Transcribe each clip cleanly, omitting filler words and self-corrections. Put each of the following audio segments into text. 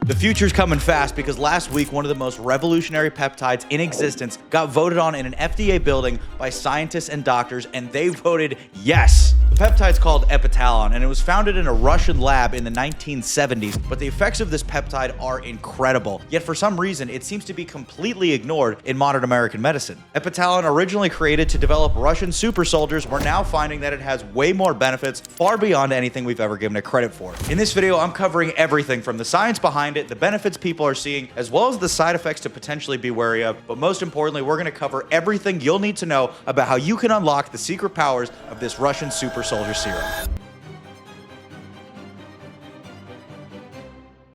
The future's coming fast because last week, one of the most revolutionary peptides in existence got voted on in an FDA building by scientists and doctors, and they voted yes. The peptide's called Epitalon, and it was founded in a Russian lab in the 1970s, but the effects of this peptide are incredible. Yet for some reason, it seems to be completely ignored in modern American medicine. Epitalon, originally created to develop Russian super soldiers, we're now finding that it has way more benefits, far beyond anything we've ever given it credit for. In this video, I'm covering everything from the science behind it, the benefits people are seeing, as well as the side effects to potentially be wary of. But most importantly, we're going to cover everything you'll need to know about how you can unlock the secret powers of this Russian super soldier serum.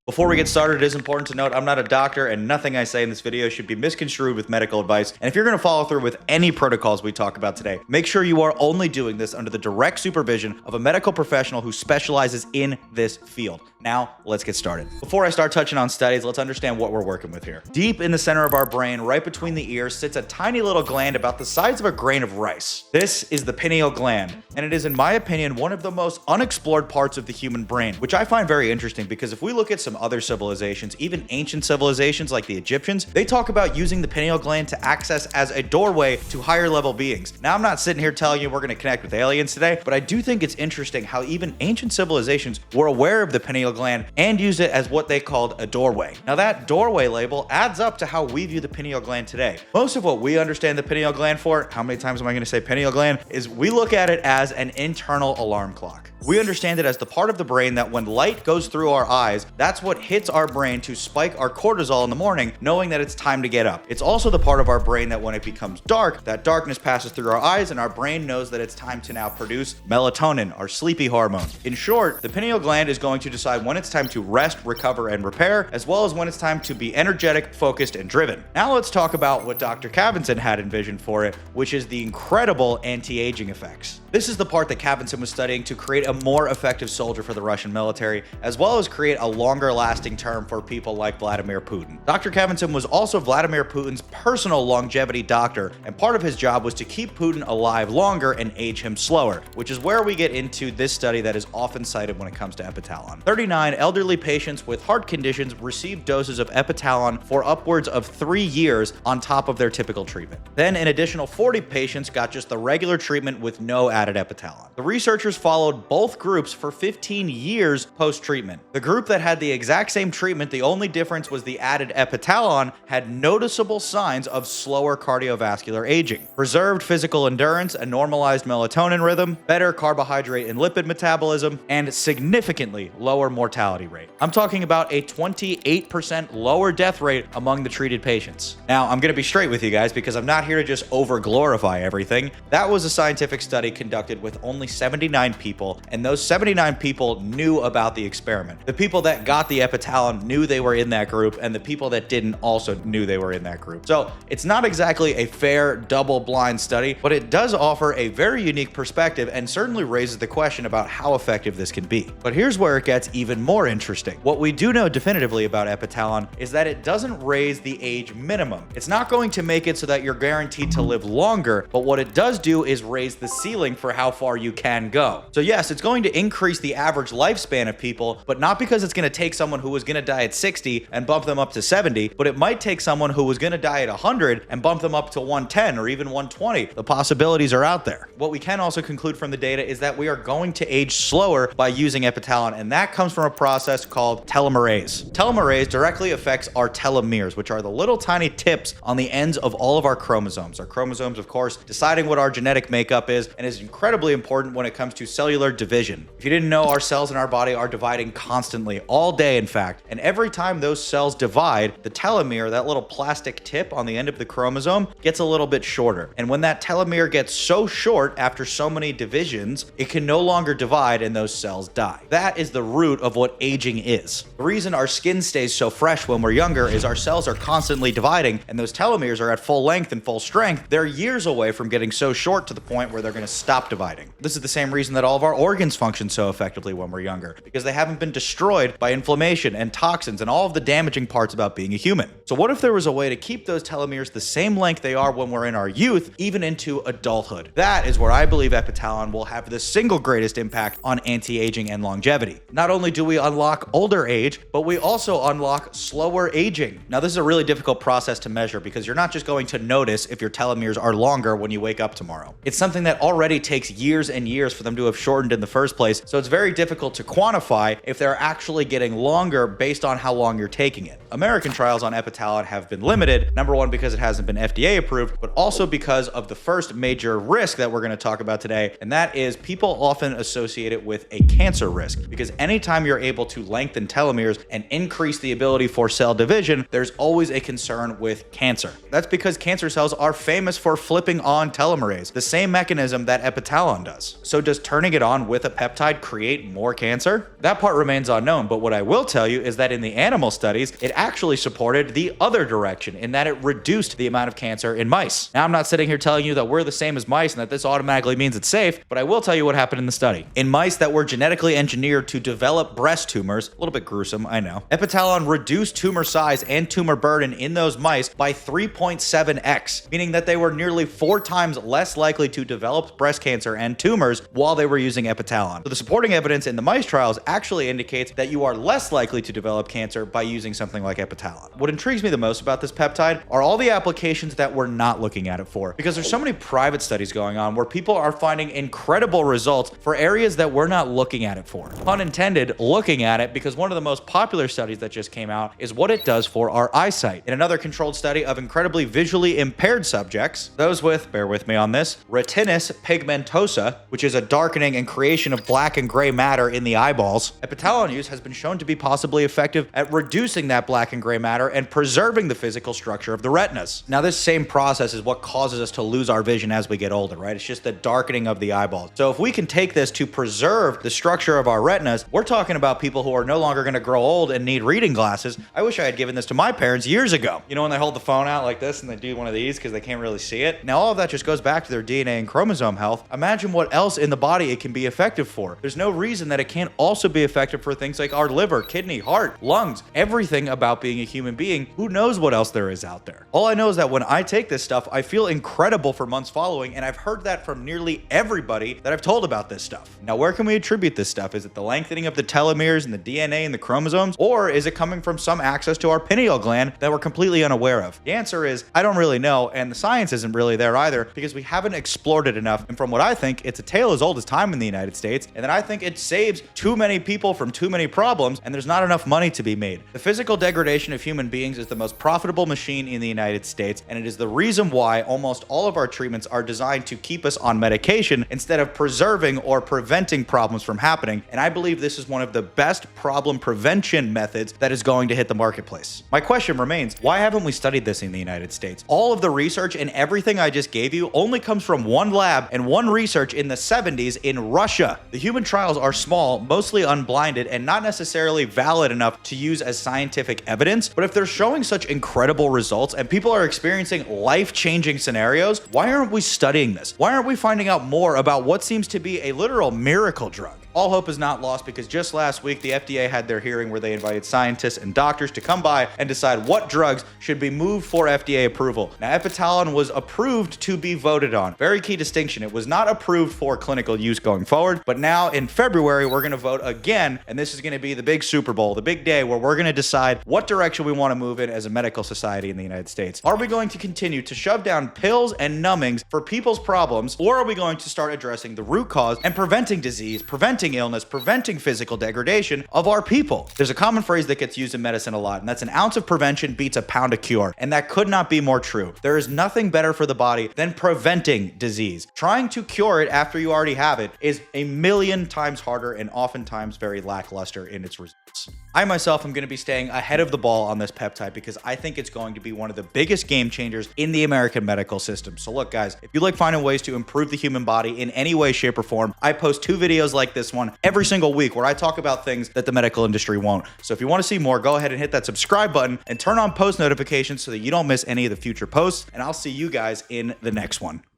Before we get started, it is important to note I'm not a doctor and nothing I say in this video should be misconstrued with medical advice. And if you're going to follow through with any protocols we talk about today, make sure you are only doing this under the direct supervision of a medical professional who specializes in this field. Now, let's get started. Before I start touching on studies, let's understand what we're working with here. Deep in the center of our brain, right between the ears, sits a tiny little gland about the size of a grain of rice. This is the pineal gland, and it is, in my opinion, one of the most unexplored parts of the human brain, which I find very interesting because if we look at some other civilizations, even ancient civilizations like the Egyptians, they talk about using the pineal gland to access as a doorway to higher level beings. Now, I'm not sitting here telling you we're going to connect with aliens today, but I do think it's interesting how even ancient civilizations were aware of the pineal gland and used it as what they called a doorway. Now, that doorway label adds up to how we view the pineal gland today. Most of what we understand the pineal gland for, how many times am I going to say pineal gland, is we look at it as an internal alarm clock. We understand it as the part of the brain that when light goes through our eyes, that's what hits our brain to spike our cortisol in the morning, knowing that it's time to get up. It's also the part of our brain that when it becomes dark, that darkness passes through our eyes and our brain knows that it's time to now produce melatonin, our sleepy hormone. In short, the pineal gland is going to decide when it's time to rest, recover, and repair, as well as when it's time to be energetic, focused, and driven. Now let's talk about what Dr. Kavinson had envisioned for it, which is the incredible anti-aging effects. This is the part that Kavinson was studying to create a more effective soldier for the Russian military, as well as create a longer lasting term for people like Vladimir Putin. Dr. Kavinson was also Vladimir Putin's personal longevity doctor, and part of his job was to keep Putin alive longer and age him slower, which is where we get into this study that is often cited when it comes to Epitalon. 39 elderly patients with heart conditions received doses of Epitalon for upwards of 3 years on top of their typical treatment. Then an additional 40 patients got just the regular treatment with no added Epitalon. The researchers followed both groups for 15 years post-treatment. The group that had the exact same treatment, the only difference was the added Epitalon, had noticeable signs of slower cardiovascular aging, preserved physical endurance, a normalized melatonin rhythm, better carbohydrate and lipid metabolism, and significantly lower mortality rate. I'm talking about a 28% lower death rate among the treated patients. Now, I'm going to be straight with you guys because I'm not here to just over-glorify everything. That was a scientific study conducted with only 79 people, and those 79 people knew about the experiment. The people that got the Epitalon knew they were in that group, and the people that didn't also knew they were in that group. So it's not exactly a fair double-blind study, but it does offer a very unique perspective and certainly raises the question about how effective this can be. But here's where it gets even more interesting. What we do know definitively about Epitalon is that it doesn't raise the age minimum. It's not going to make it so that you're guaranteed to live longer, but what it does do is raise the ceiling for how far you can go. So yes, it's going to increase the average lifespan of people, but not because it's going to take someone who was going to die at 60 and bump them up to 70, but it might take someone who was going to die at 100 and bump them up to 110 or even 120. The possibilities are out there. What we can also conclude from the data is that we are going to age slower by using Epitalon, and that comes from a process called telomerase. Telomerase directly affects our telomeres, which are the little tiny tips on the ends of all of our chromosomes. Our chromosomes, of course, deciding what our genetic makeup is, and is incredibly important when it comes to cellular division. If you didn't know, our cells in our body are dividing constantly, all day in fact, and every time those cells divide, the telomere, that little plastic tip on the end of the chromosome, gets a little bit shorter. And when that telomere gets so short after so many divisions, it can no longer divide and those cells die. That is the root of what aging is. The reason our skin stays so fresh when we're younger is our cells are constantly dividing, and those telomeres are at full length and full strength. They're years away from getting so short to the point where they're going to stop dividing. This is the same reason that all of our organs function so effectively when we're younger, because they haven't been destroyed by inflammation inflammation and toxins and all of the damaging parts about being a human. So what if there was a way to keep those telomeres the same length they are when we're in our youth, even into adulthood? That is where I believe Epitalon will have the single greatest impact on anti-aging and longevity. Not only do we unlock older age, but we also unlock slower aging. Now, this is a really difficult process to measure because you're not just going to notice if your telomeres are longer when you wake up tomorrow. It's something that already takes years and years for them to have shortened in the first place, so it's very difficult to quantify if they're actually getting longer based on how long you're taking it. American trials on Epitalon have been limited, number one because it hasn't been FDA approved, but also because of the first major risk that we're going to talk about today, and that is people often associate it with a cancer risk, because anytime you're able to lengthen telomeres and increase the ability for cell division, there's always a concern with cancer. That's because cancer cells are famous for flipping on telomerase, the same mechanism that Epitalon does. So does turning it on with a peptide create more cancer? That part remains unknown, but what I will tell you is that in the animal studies, it actually supported the other direction in that it reduced the amount of cancer in mice. Now, I'm not sitting here telling you that we're the same as mice and that this automatically means it's safe, but I will tell you what happened in the study. In mice that were genetically engineered to develop breast tumors, a little bit gruesome, I know, Epitalon reduced tumor size and tumor burden in those mice by 3.7x, meaning that they were nearly 4 times less likely to develop breast cancer and tumors while they were using Epitalon. So the supporting evidence in the mice trials actually indicates that you are less likely to develop cancer by using something like Epitalon. What intrigues me the most about this peptide are all the applications that we're not looking at it for, because there's so many private studies going on where people are finding incredible results for areas that we're not looking at it for. Pun intended, looking at it, because one of the most popular studies that just came out is what it does for our eyesight. In another controlled study of incredibly visually impaired subjects, those with, bear with me on this, retinitis pigmentosa, which is a darkening and creation of black and gray matter in the eyeballs, Epitalon use has been shown to be possibly effective at reducing that black and gray matter and preserving the physical structure of the retinas. Now, this same process is what causes us to lose our vision as we get older, right? It's just the darkening of the eyeballs. So if we can take this to preserve the structure of our retinas, we're talking about people who are no longer going to grow old and need reading glasses. I wish I had given this to my parents years ago. You know, when they hold the phone out like this and they do one of these because they can't really see it? Now, all of that just goes back to their DNA and chromosome health. Imagine what else in the body it can be effective for. There's no reason that it can't also be effective for things like our liver, kidney, heart, lungs, everything about being a human being. Who knows what else there is out there? All I know is that when I take this stuff, I feel incredible for months following, and I've heard that from nearly everybody that I've told about this stuff. Now, where can we attribute this stuff? Is it the lengthening of the telomeres and the DNA and the chromosomes, or is it coming from some access to our pineal gland that we're completely unaware of? The answer is, I don't really know, and the science isn't really there either, because we haven't explored it enough. And from what I think, it's a tale as old as time in the United States, and then I think it saves too many people from too many problems, and there's not enough money to be made. The physical degradation of human beings is the most profitable machine in the United States, and it is the reason why almost all of our treatments are designed to keep us on medication instead of preserving or preventing problems from happening. And I believe this is one of the best problem prevention methods that is going to hit the marketplace. My question remains, why haven't we studied this in the United States? All of the research and everything I just gave you only comes from one lab and one research in the 70s in Russia. The human trials are small, mostly unblinded, and not necessarily valid enough to use as scientific evidence, but if they're showing such incredible results and people are experiencing life-changing scenarios, why aren't we studying this? Why aren't we finding out more about what seems to be a literal miracle drug? All hope is not lost, because just last week, the FDA had their hearing where they invited scientists and doctors to come by and decide what drugs should be moved for FDA approval. Now, Epitalon was approved to be voted on. Very key distinction. It was not approved for clinical use going forward, but now in February, we're going to vote again, and this is going to be the big Super Bowl, the big day where we're going to decide what direction we want to move in as a medical society in the United States. Are we going to continue to shove down pills and numbings for people's problems, or are we going to start addressing the root cause and preventing disease, preventing illness, preventing physical degradation of our people? There's a common phrase that gets used in medicine a lot, and that's an ounce of prevention beats a pound of cure. And that could not be more true. There is nothing better for the body than preventing disease. Trying to cure it after you already have it is a million times harder and oftentimes very lackluster in its results. I myself am going to be staying ahead of the ball on this peptide because I think it's going to be one of the biggest game changers in the American medical system. So look, guys, if you like finding ways to improve the human body in any way, shape, or form, I post 2 videos like this one every single week where I talk about things that the medical industry won't. So if you want to see more, go ahead and hit that subscribe button and turn on post notifications so that you don't miss any of the future posts. And I'll see you guys in the next one.